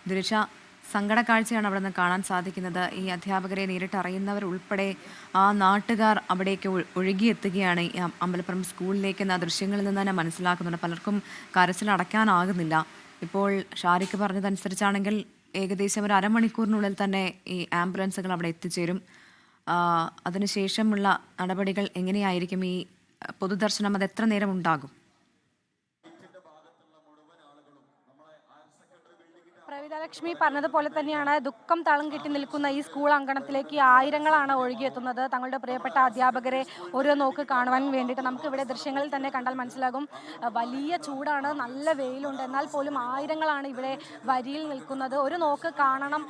ദിരിഷ, സങ്കടക്കാഴ്ചയാണ് അവിടെ നിന്ന് കാണാൻ സാധിക്കുന്നത്. ഈ അധ്യാപകരെ നേരിട്ടറിയുന്നവർ ഉൾപ്പെടെ ആ നാട്ടുകാർ അവിടേക്ക് ഒഴുകിയെത്തുകയാണ് ഈ അമ്പലപ്പുറം സ്കൂളിലേക്ക് എന്ന ദൃശ്യങ്ങളിൽ നിന്ന് തന്നെ മനസ്സിലാക്കുന്നുണ്ട്. പലർക്കും കരച്ചിലടയ്ക്കാനാകുന്നില്ല. ഇപ്പോൾ ഷാരിഖ് പറഞ്ഞതനുസരിച്ചാണെങ്കിൽ ഏകദേശം ഒരു അരമണിക്കൂറിനുള്ളിൽ തന്നെ ഈ ആംബുലൻസുകൾ അവിടെ എത്തിച്ചേരും. അതിനുശേഷമുള്ള നടപടികൾ എങ്ങനെയായിരിക്കും? ഈ പൊതുദർശനം അത് എത്ര നേരം ഉണ്ടാകും? പ്രവിതലക്ഷ്മി പറഞ്ഞതുപോലെ തന്നെയാണ്, ദുഃഖം തളം കെട്ടി നിൽക്കുന്ന ഈ സ്കൂൾ അങ്കണത്തിലേക്ക് ആയിരങ്ങളാണ് ഒഴുകിയെത്തുന്നത്. തങ്ങളുടെ പ്രിയപ്പെട്ട അധ്യാപകരെ ഒരു നോക്ക് കാണുവാൻ വേണ്ടിയിട്ട്. നമുക്കിവിടെ ദൃശ്യങ്ങളിൽ തന്നെ കണ്ടാൽ മനസ്സിലാകും, വലിയ ചൂടാണ്, നല്ല വെയിലുണ്ട്. എന്നാൽ പോലും ആയിരങ്ങളാണ് ഇവിടെ വരിയിൽ നിൽക്കുന്നത്. ഒരു നോക്ക് കാണണം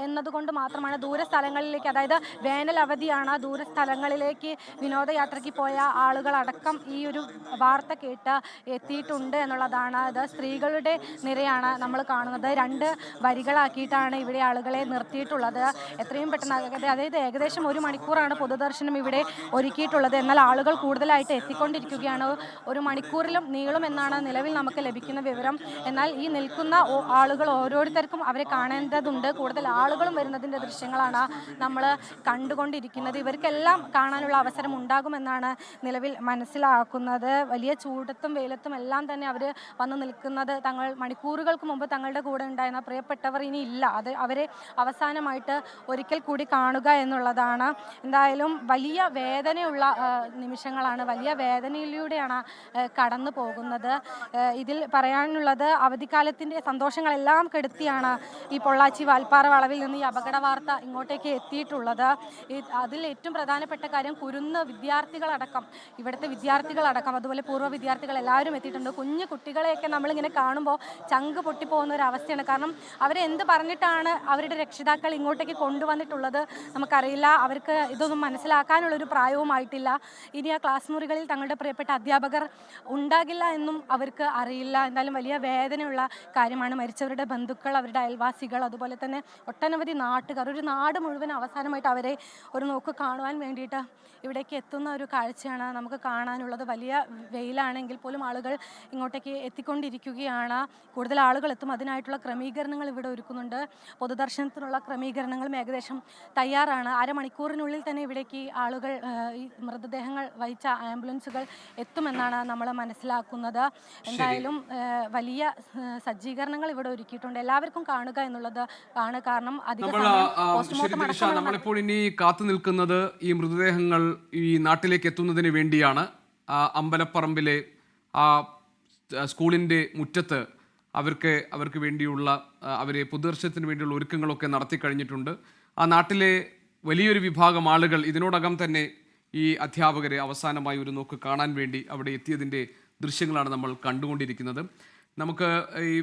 എന്നതുകൊണ്ട് മാത്രമാണ് ദൂരസ്ഥലങ്ങളിലേക്ക്, അതായത് വേനൽ അവധിയാണ്, ദൂരസ്ഥലങ്ങളിലേക്ക് വിനോദയാത്രയ്ക്ക് പോയ ആളുകളടക്കം ഈ ഒരു വാർത്ത കേട്ട് എത്തിയിട്ടുണ്ട് എന്നുള്ളതാണ്. അത് സ്ത്രീകളുടെ നിരയാണ് നമ്മൾ കാണുന്നത്. രണ്ട് വരികളാക്കിയിട്ടാണ് ഇവിടെ ആളുകളെ നിർത്തിയിട്ടുള്ളത്. എത്രയും പെട്ടെന്ന്, അതായത് ഏകദേശം 1 മണിക്കൂറാണ് പൊതുദർശനം ഇവിടെ ഒരുക്കിയിട്ടുള്ളത്. എന്നാൽ ആളുകൾ കൂടുതലായിട്ട് എത്തിക്കൊണ്ടിരിക്കുകയാണ്. 1 മണിക്കൂറിലും നീളും എന്നാണ് നിലവിൽ നമുക്ക് ലഭിക്കുന്ന വിവരം. എന്നാൽ ഈ നിൽക്കുന്ന ആളുകൾ ഓരോരുത്തർക്കും അവരെ കാണേണ്ടതുണ്ട്. കൂടുതൽ ആളുകളും വരുന്നതിൻ്റെ ദൃശ്യങ്ങളാണ് നമ്മൾ കണ്ടുകൊണ്ടിരിക്കുന്നത്. ഇവർക്കെല്ലാം കാണാനുള്ള അവസരം ഉണ്ടാകുമെന്നാണ് നിലവിൽ മനസ്സിലാക്കുന്നത്. വലിയ ചൂടത്തും വെയിലത്തും എല്ലാം തന്നെ അവർ വന്ന് നിൽക്കുന്നത് തങ്ങൾ മണിക്കൂറുകൾക്ക് മുമ്പ് തങ്ങളുടെ കൂടെ ഉണ്ടായിരുന്ന പ്രിയപ്പെട്ടവർ ഇനി ഇല്ല, അത് അവരെ അവസാനമായിട്ട് ഒരിക്കൽ കൂടി കാണുക എന്നുള്ളതാണ്. എന്തായാലും വലിയ വേദനയുള്ള നിമിഷങ്ങളാണ്, വലിയ വേദനയിലൂടെയാണ് കടന്നു പോകുന്നത്. ഇതിൽ പറയാനുള്ളത്, അവധിക്കാലത്തിൻ്റെ സന്തോഷങ്ങളെല്ലാം കെടുത്തിയാണ് ഈ പൊള്ളാച്ചി വാൽപ്പാറ വളവിൽ നിന്ന് ഈ അപകട വാർത്ത ഇങ്ങോട്ടേക്ക് എത്തിയിട്ടുള്ളത്. അതിൽ ഏറ്റവും പ്രധാനപ്പെട്ട കാര്യം, കുരുന്ന് വിദ്യാർത്ഥികളടക്കം, ഇവിടുത്തെ വിദ്യാർത്ഥികളടക്കം, അതുപോലെ പൂർവ്വ വിദ്യാർത്ഥികൾ എല്ലാവരും എത്തിയിട്ടുണ്ട്. കുഞ്ഞു കുട്ടികളെയൊക്കെ നമ്മളിങ്ങനെ കാണുമ്പോൾ ചങ്ക് പൊട്ടിപ്പോകുന്ന ഒരു അവസ്ഥയാണ്. കാരണം അവരെ എന്ത് പറഞ്ഞിട്ടാണ് അവരുടെ രക്ഷിതാക്കൾ ഇങ്ങോട്ടേക്ക് കൊണ്ടുവന്നിട്ടുള്ളത് നമുക്കറിയില്ല. അവർക്ക് ഇതൊന്നും മനസ്സിലാക്കാനുള്ളൊരു പ്രായവുമായിട്ടില്ല. ഇനി ആ ക്ലാസ് മുറികളിൽ തങ്ങളുടെ പ്രിയപ്പെട്ട അധ്യാപകർ ഉണ്ടാകില്ല എന്നും അവർക്ക് അറിയില്ല. എന്തായാലും വലിയ വേദനയുള്ള കാര്യമാണ്. മരിച്ചവരുടെ ബന്ധുക്കൾ, അവരുടെ അയൽവാസികൾ, അതുപോലെ തന്നെ ഒട്ടനവധി നാട്ടുകാർ, ഒരു നാട് മുഴുവൻ അവസാനമായിട്ട് അവരെ ഒരു നോക്ക് കാണുവാൻ വേണ്ടിയിട്ട് ഇവിടേക്ക് എത്തുന്ന ഒരു കാഴ്ചയാണ് നമുക്ക് കാണാനുള്ളത്. വലിയ വെയിലാണെങ്കിൽ പോലും ആളുകൾ ഇങ്ങോട്ടേക്ക് എത്തിക്കൊണ്ടിരിക്കുകയാണ്. കൂടുതൽ ആളുകൾ എത്തും. അതിനായിട്ടുള്ള ക്രമീകരണങ്ങൾ ഇവിടെ ഒരുക്കുന്നുണ്ട്. പൊതുദർശനത്തിനുള്ള ക്രമീകരണങ്ങളും ഏകദേശം തയ്യാറാണ്. അരമണിക്കൂറിനുള്ളിൽ തന്നെ ഇവിടേക്ക് ആളുകൾ, ഈ മൃതദേഹങ്ങൾ വഹിച്ച ആംബുലൻസുകൾ എത്തുമെന്നാണ് നമ്മൾ മനസ്സിലാക്കുന്നത്. എന്തായാലും വലിയ സജ്ജീകരണങ്ങൾ ഇവിടെ ഒരുക്കിയിട്ടുണ്ട്. എല്ലാവർക്കും കാണുക എന്നുള്ളത് ആണ്. കാരണം നമ്മളിപ്പോൾ ഇനി കാത്തു നിൽക്കുന്നത് ഈ മൃതദേഹങ്ങൾ ഈ നാട്ടിലേക്ക് എത്തുന്നതിന് വേണ്ടിയാണ്. അമ്പലപ്പറമ്പിലെ ആ സ്കൂളിൻ്റെ മുറ്റത്ത് അവർക്ക് വേണ്ടിയുള്ള, അവരെ പൊതുദർശനത്തിന് വേണ്ടിയുള്ള ഒരുക്കങ്ങളൊക്കെ നടത്തി കഴിഞ്ഞിട്ടുണ്ട്. ആ നാട്ടിലെ വലിയൊരു വിഭാഗം ആളുകൾ ഇതിനോടകം തന്നെ ഈ അധ്യാപകരെ അവസാനമായി ഒരു നോക്ക് കാണാൻ വേണ്ടി അവിടെ എത്തിയതിൻ്റെ ദൃശ്യങ്ങളാണ് നമ്മൾ കണ്ടുകൊണ്ടിരിക്കുന്നത്. നമുക്ക് ഈ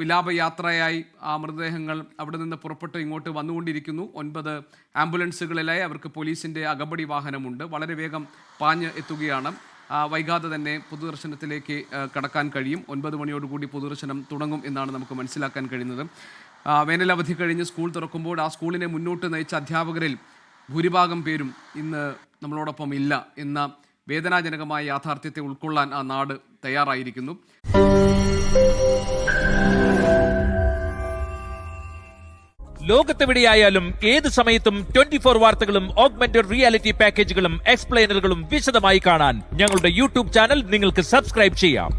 വിലാപയാത്രയായി ആ മൃതദേഹങ്ങൾ അവിടെ നിന്ന് പുറപ്പെട്ട് ഇങ്ങോട്ട് വന്നുകൊണ്ടിരിക്കുന്നു. 9 ആംബുലൻസുകളിലായി അവർക്ക് പോലീസിൻ്റെ അകമ്പടി വാഹനമുണ്ട്. വളരെ വേഗം പാഞ്ഞ് എത്തുകയാണ്. വൈകാതെ തന്നെ പൊതുദർശനത്തിലേക്ക് കടക്കാൻ കഴിയും. 9 മണിയോടുകൂടി പൊതുദർശനം തുടങ്ങും എന്നാണ് നമുക്ക് മനസ്സിലാക്കാൻ കഴിയുന്നത്. വേനലവധി കഴിഞ്ഞ് സ്കൂൾ തുറക്കുമ്പോൾ ആ സ്കൂളിനെ മുന്നോട്ട് നയിച്ച അധ്യാപകരിൽ ഭൂരിഭാഗം പേരും ഇന്ന് നമ്മളോടൊപ്പം ഇല്ല എന്ന വേദനാജനകമായ യാഥാർത്ഥ്യത്തെ ഉൾക്കൊള്ളാൻ ആ നാട് തയ്യാറായിരിക്കുന്നു. ലോകത്തെവിടെയായാലും ഏത് സമയത്തും 24 വാർത്തകളും ഓഗ്മെന്റഡ് റിയാലിറ്റി പാക്കേജുകളും എക്സ്പ്ലെയിനറുകളും വിശദമായി കാണാൻ ഞങ്ങളുടെ യൂട്യൂബ് ചാനൽ നിങ്ങൾക്ക് സബ്സ്ക്രൈബ് ചെയ്യാം.